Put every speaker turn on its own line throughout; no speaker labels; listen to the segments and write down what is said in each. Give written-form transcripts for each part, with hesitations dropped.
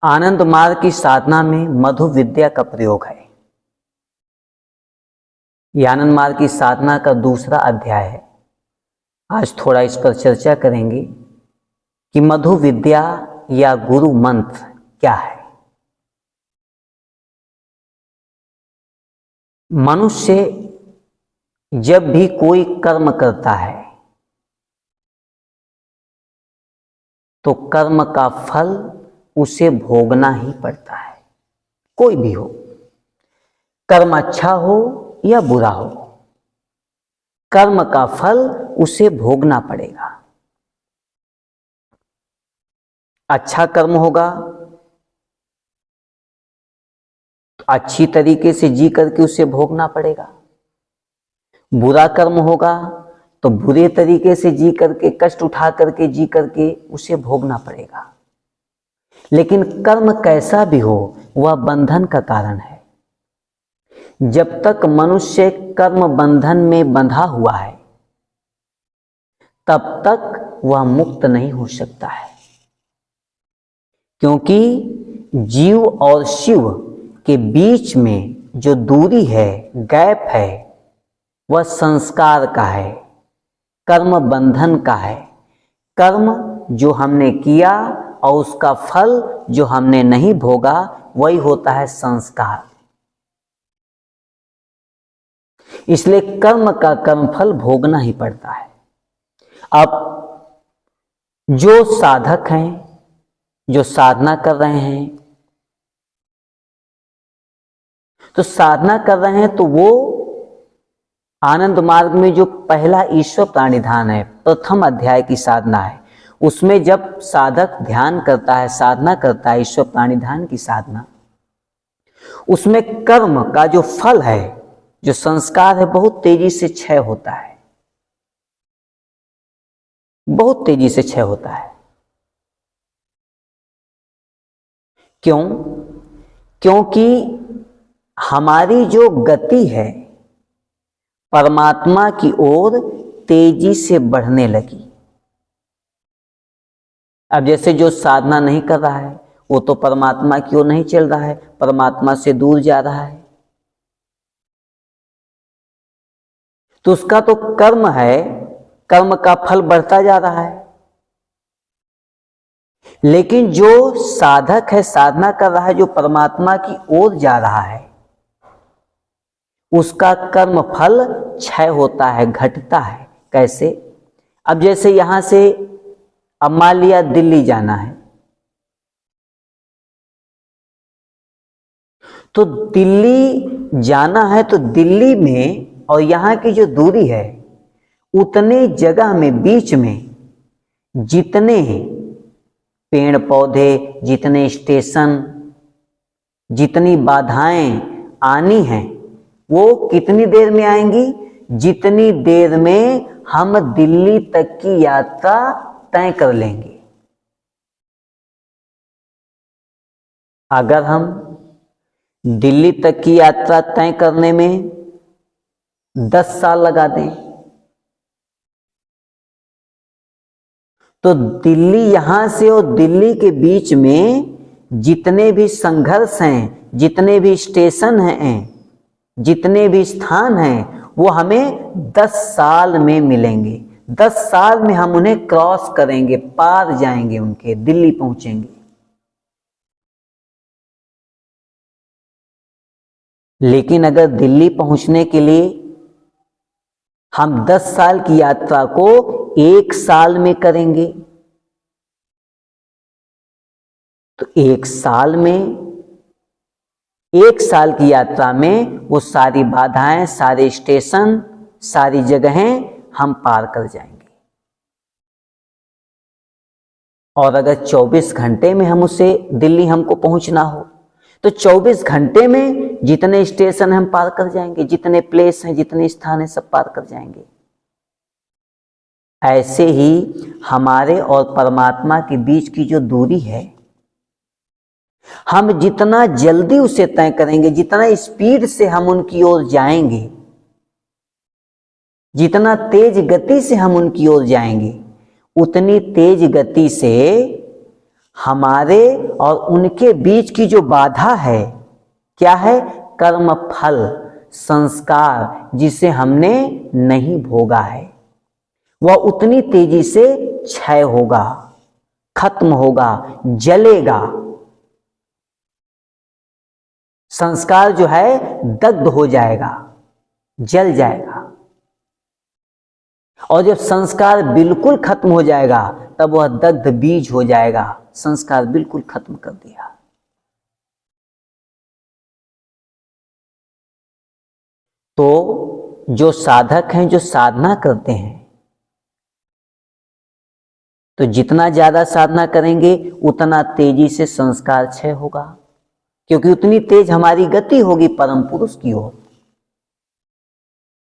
आनंद मार्ग की साधना में मधु विद्या का प्रयोग है। यह आनंद मार्ग की साधना का दूसरा अध्याय है। आज थोड़ा इस पर चर्चा करेंगे कि मधु विद्या या गुरु मंत्र क्या है। मनुष्य जब भी कोई कर्म करता है तो कर्म का फल उसे भोगना ही पड़ता है। कोई भी हो, कर्म अच्छा हो या बुरा हो, कर्म का फल उसे भोगना पड़ेगा। अच्छा कर्म होगा तो अच्छी तरीके से जी करके उसे भोगना पड़ेगा। बुरा कर्म होगा तो बुरे तरीके से जी करके, कष्ट उठा करके जी करके उसे भोगना पड़ेगा। लेकिन कर्म कैसा भी हो वह बंधन का कारण है। जब तक मनुष्य कर्म बंधन में बंधा हुआ है तब तक वह मुक्त नहीं हो सकता है, क्योंकि जीव और शिव के बीच में जो दूरी है, गैप है, वह संस्कार का है, कर्म बंधन का है। कर्म जो हमने किया और उसका फल जो हमने नहीं भोगा वही होता है संस्कार। इसलिए कर्म का कर्मफल भोगना ही पड़ता है। अब जो साधक हैं, जो साधना कर रहे हैं, तो साधना कर रहे हैं तो वो आनंद मार्ग में जो पहला ईश्वर प्राणिधान है, प्रथम अध्याय की साधना है, उसमें जब साधक ध्यान करता है, साधना करता है ईश्वर प्राणिधान की साधना, उसमें कर्म का जो फल है, जो संस्कार है, बहुत तेजी से क्षय होता है। बहुत तेजी से क्षय होता है। क्यों? क्योंकि हमारी जो गति है परमात्मा की ओर तेजी से बढ़ने लगी। अब जैसे जो साधना नहीं कर रहा है वो तो परमात्मा की ओर नहीं चल रहा है, परमात्मा से दूर जा रहा है, तो उसका तो कर्म है, कर्म का फल बढ़ता जा रहा है। लेकिन जो साधक है, साधना कर रहा है, जो परमात्मा की ओर जा रहा है, उसका कर्म फल क्षय होता है, घटता है। कैसे? अब जैसे यहां से अब मान लिया दिल्ली जाना है, तो दिल्ली जाना है तो दिल्ली में और यहां की जो दूरी है, उतने जगह में बीच में जितने पेड़ पौधे, जितने स्टेशन, जितनी बाधाएं आनी हैं, वो कितनी देर में आएंगी? जितनी देर में हम दिल्ली तक की यात्रा तय कर लेंगे। अगर हम दिल्ली तक की यात्रा तय करने में 10 साल लगा दें तो दिल्ली, यहां से और दिल्ली के बीच में जितने भी संघर्ष हैं, जितने भी स्टेशन हैं, जितने भी स्थान हैं, वो हमें 10 साल में मिलेंगे। 10 साल में हम उन्हें क्रॉस करेंगे, पार जाएंगे, उनके दिल्ली पहुंचेंगे। लेकिन अगर दिल्ली पहुंचने के लिए हम 10 साल की यात्रा को 1 साल में करेंगे तो 1 साल में, 1 साल की यात्रा में वो सारी बाधाएं, सारे स्टेशन, सारी जगहें हम पार कर जाएंगे। और अगर 24 घंटे में हम उसे दिल्ली हमको पहुंचना हो तो 24 घंटे में जितने स्टेशन हम पार कर जाएंगे, जितने प्लेस हैं, जितने स्थान हैं, सब पार कर जाएंगे। ऐसे ही हमारे और परमात्मा के बीच की जो दूरी है, हम जितना जल्दी उसे तय करेंगे, जितना स्पीड से हम उनकी ओर जाएंगे, जितना तेज गति से हम उनकी ओर जाएंगे, उतनी तेज गति से हमारे और उनके बीच की जो बाधा है क्या है? कर्म फल, संस्कार, जिसे हमने नहीं भोगा है, वह उतनी तेजी से क्षय होगा, खत्म होगा, जलेगा। संस्कार जो है दग्ध हो जाएगा, जल जाएगा। और जब संस्कार बिल्कुल खत्म हो जाएगा तब वह दग्ध बीज हो जाएगा। संस्कार बिल्कुल खत्म कर दिया। तो जो साधक हैं, जो साधना करते हैं, तो जितना ज्यादा साधना करेंगे उतना तेजी से संस्कार क्षय होगा, क्योंकि उतनी तेज हमारी गति होगी परम पुरुष की ओर।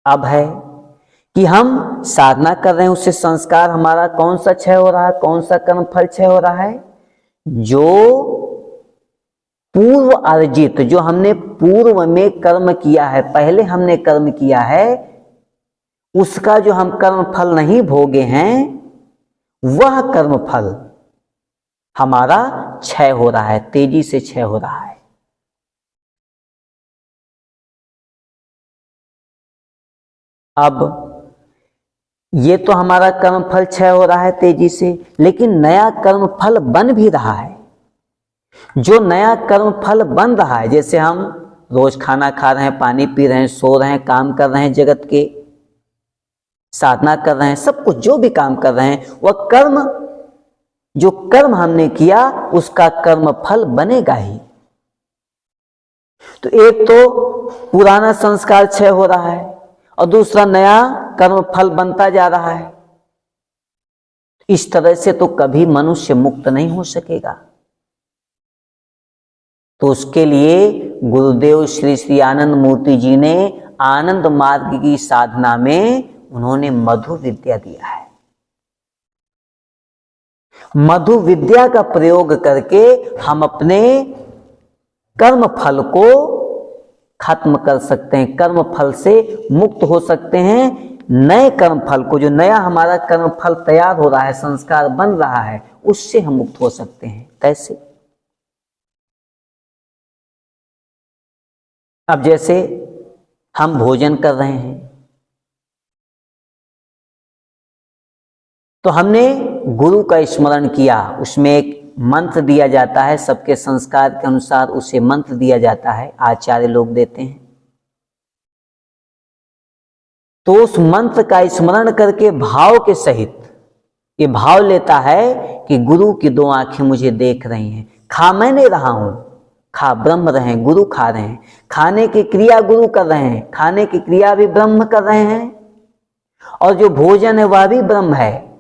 अब है कि हम साधना कर रहे हैं, उससे संस्कार हमारा कौन सा क्षय हो रहा है, कौन सा कर्म फल क्षय हो रहा है? जो पूर्व अर्जित, जो हमने पूर्व में कर्म किया है, पहले हमने कर्म किया है, उसका जो हम कर्म फल नहीं भोगे हैं, वह कर्म फल हमारा क्षय हो रहा है, तेजी से क्षय हो रहा है। अब ये तो हमारा कर्म फल क्षय हो रहा है तेजी से, लेकिन नया कर्म फल बन भी रहा है। जो नया कर्म फल बन रहा है, जैसे हम रोज खाना खा रहे हैं, पानी पी रहे हैं, सो रहे हैं, काम कर रहे हैं, जगत के साधना कर रहे हैं, सब कुछ जो भी काम कर रहे हैं, वह कर्म, जो कर्म हमने किया उसका कर्म फल बनेगा ही। तो एक तो पुराना संस्कार क्षय हो रहा है और दूसरा नया कर्म फल बनता जा रहा है। इस तरह से तो कभी मनुष्य मुक्त नहीं हो सकेगा। तो उसके लिए गुरुदेव श्री श्री आनंद मूर्ति जी ने आनंद मार्ग की साधना में उन्होंने मधु विद्या दिया है। मधु विद्या का प्रयोग करके हम अपने कर्म फल को खत्म कर सकते हैं, कर्म फल से मुक्त हो सकते हैं। नए कर्म फल को, जो नया हमारा कर्म फल तैयार हो रहा है, संस्कार बन रहा है, उससे हम मुक्त हो सकते हैं। कैसे? अब जैसे हम भोजन कर रहे हैं तो हमने गुरु का स्मरण किया, उसमें एक मंत्र दिया जाता है, सबके संस्कार के अनुसार उसे मंत्र दिया जाता है, आचार्य लोग देते हैं। तो उस मंत्र का स्मरण करके भाव के सहित ये भाव लेता है कि गुरु की दो आंखें मुझे देख रही हैं, खा मैं नहीं रहा हूं, खा ब्रह्म रहे, गुरु खा रहे हैं, खाने की क्रिया गुरु कर रहे हैं, खाने की क्रिया भी ब्रह्म कर रहे हैं, और जो भोजन है वह भी ब्रह्म है,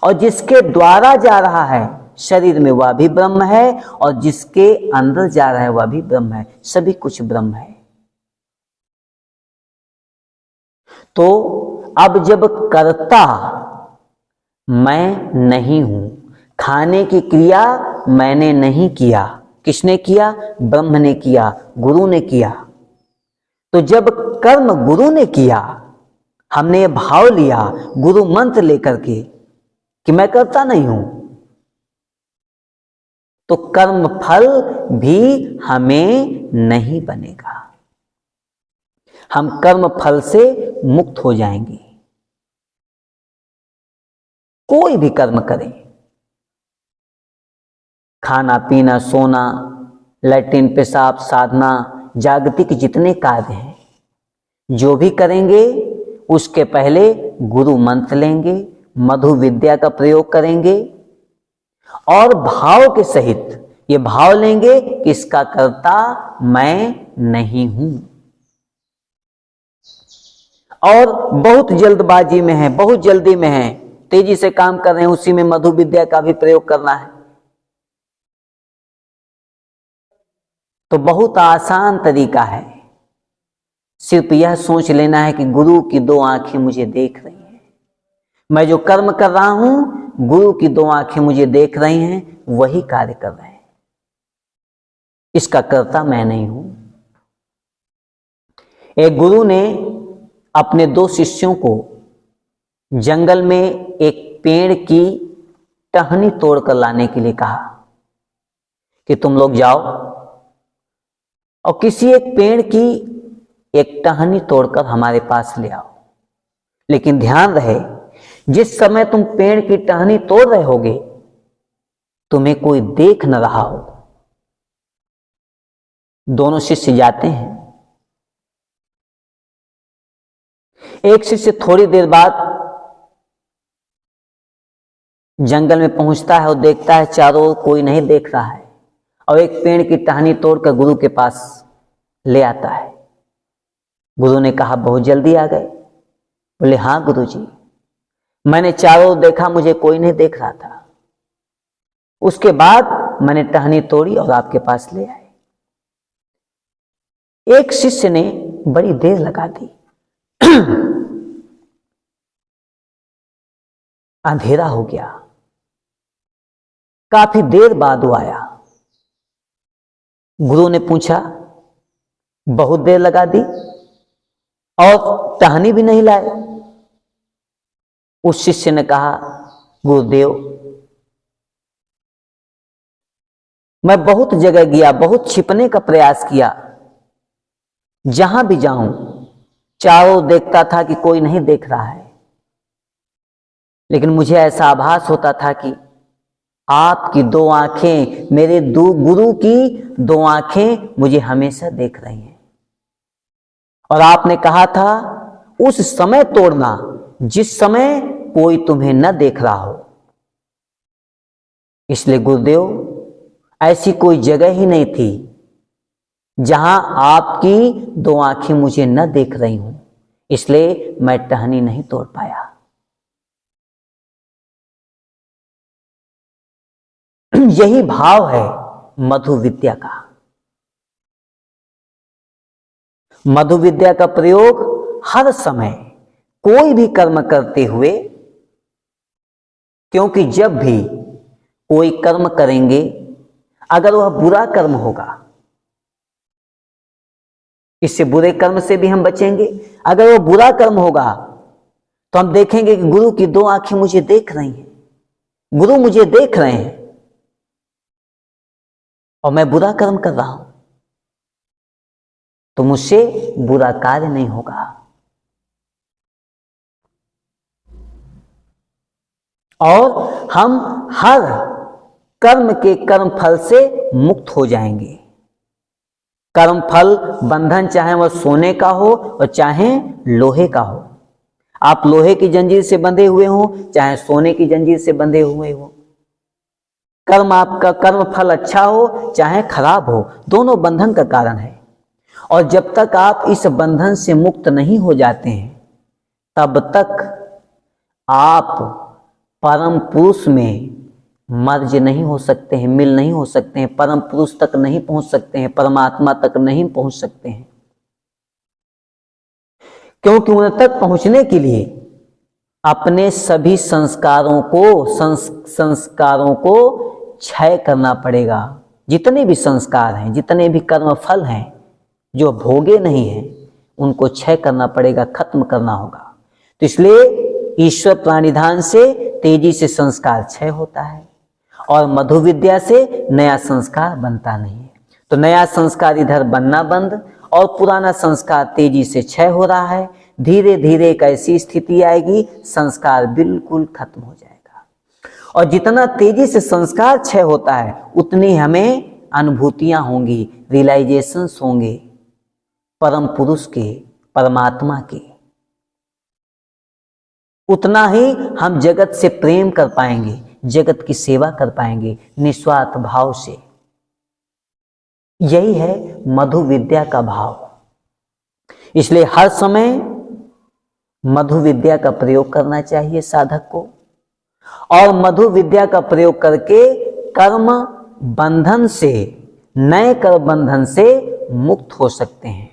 और जिसके द्वारा जा रहा है शरीर में वह भी ब्रह्म है, और जिसके अंदर जा रहा है वह भी ब्रह्म है, सभी कुछ ब्रह्म है। तो अब जब कर्ता मैं नहीं हूं, खाने की क्रिया मैंने नहीं किया, किसने किया? ब्रह्म ने किया, गुरु ने किया। तो जब कर्म गुरु ने किया, हमने ये भाव लिया गुरु मंत्र लेकर के कि मैं करता नहीं हूं, तो कर्म फल भी हमें नहीं बनेगा, हम कर्म फल से मुक्त हो जाएंगे। कोई भी कर्म करें, खाना पीना, सोना, लैट्रिन, पेशाब, साधना, जागतिक जितने कार्य हैं, जो भी करेंगे उसके पहले गुरु मंत्र लेंगे, मधु विद्या का प्रयोग करेंगे, और भाव के सहित ये भाव लेंगे कि इसका कर्ता मैं नहीं हूं। और बहुत जल्दबाजी में है, बहुत जल्दी में है, तेजी से काम कर रहे हैं, उसी में मधु विद्या का भी प्रयोग करना है। तो बहुत आसान तरीका है, सिर्फ यह सोच लेना है कि गुरु की दो आंखें मुझे देख रही हैं, मैं जो कर्म कर रहा हूं गुरु की दो आंखें मुझे देख रही हैं, वही कार्य कर रहे हैं, इसका कर्ता मैं नहीं हूं। एक गुरु ने अपने दो शिष्यों को जंगल में एक पेड़ की टहनी तोड़कर लाने के लिए कहा। कि तुम लोग जाओ और किसी एक पेड़ की एक टहनी तोड़कर हमारे पास ले आओ, लेकिन ध्यान रहे जिस समय तुम पेड़ की टहनी तोड़ रहे होगे तुम्हें कोई देख न रहा हो। दोनों शिष्य जाते हैं। एक शिष्य थोड़ी देर बाद जंगल में पहुंचता है और देखता है चारों ओर कोई नहीं देख रहा है, और एक पेड़ की टहनी तोड़कर गुरु के पास ले आता है। गुरु ने कहा बहुत जल्दी आ गए। बोले हाँ गुरुजी, मैंने चारों ओर देखा, मुझे कोई नहीं देख रहा था, उसके बाद मैंने टहनी तोड़ी और आपके पास ले आए। एक शिष्य ने बड़ी देर लगा दी। अंधेरा हो गया, काफी देर बाद वो आया। गुरु ने पूछा बहुत देर लगा दी और टहनी भी नहीं लाए। उस शिष्य ने कहा गुरुदेव, मैं बहुत जगह गया, बहुत छिपने का प्रयास किया, जहां भी जाऊं चारों देखता था कि कोई नहीं देख रहा है, लेकिन मुझे ऐसा आभास होता था कि आपकी दो आंखें, मेरे गुरु की दो आंखें मुझे हमेशा देख रही हैं, और आपने कहा था उस समय तोड़ना जिस समय कोई तुम्हें न देख रहा हो। इसलिए गुरुदेव ऐसी कोई जगह ही नहीं थी जहां आपकी दो आंखें मुझे न देख रही हूं, इसलिए मैं टहनी नहीं तोड़ पाया। यही भाव है मधु विद्या का। मधु विद्या का प्रयोग हर समय कोई भी कर्म करते हुए, क्योंकि जब भी कोई कर्म करेंगे अगर वह बुरा कर्म होगा, इससे बुरे कर्म से भी हम बचेंगे। अगर वह बुरा कर्म होगा तो हम देखेंगे कि गुरु की दो आंखें मुझे देख रही हैं, गुरु मुझे देख रहे हैं और मैं बुरा कर्म कर रहा हूं, तो मुझसे बुरा कार्य नहीं होगा। और हम हर कर्म के कर्म फल से मुक्त हो जाएंगे। कर्म फल बंधन चाहे वह सोने का हो और चाहे लोहे का हो, आप लोहे की जंजीर से बंधे हुए हो चाहे सोने की जंजीर से बंधे हुए हो, कर्म आपका कर्म फल अच्छा हो चाहे खराब हो, दोनों बंधन का कारण है। और जब तक आप इस बंधन से मुक्त नहीं हो जाते हैं तब तक आप परम पुरुष में मर्ज नहीं हो सकते हैं, मिल नहीं हो सकते हैं, परम पुरुष तक नहीं पहुंच सकते हैं, परमात्मा तक नहीं पहुंच सकते हैं। क्योंकि उन तक पहुंचने के लिए अपने सभी संस्कारों को क्षय करना पड़ेगा। जितने भी संस्कार हैं, जितने भी कर्म फल हैं जो भोगे नहीं हैं, उनको क्षय करना पड़ेगा, खत्म करना होगा। तो इसलिए ईश्वर प्राणिधान से तेजी से संस्कार क्षय होता है और मधु विद्या से नया संस्कार बनता नहीं है। तो नया संस्कार इधर बनना बंद और पुराना संस्कार तेजी से क्षय हो रहा है। धीरे धीरे एक ऐसी स्थिति आएगी संस्कार बिल्कुल खत्म हो जाएगा। और जितना तेजी से संस्कार क्षय होता है उतनी हमें अनुभूतियां होंगी, रियलाइजेशंस होंगे परम पुरुष के, परमात्मा के। उतना ही हम जगत से प्रेम कर पाएंगे, जगत की सेवा कर पाएंगे निस्वार्थ भाव से। यही है मधु विद्या का भाव। इसलिए हर समय मधु विद्या का प्रयोग करना चाहिए साधक को, और मधु विद्या का प्रयोग करके कर्म बंधन से, नए कर्म बंधन से मुक्त हो सकते हैं।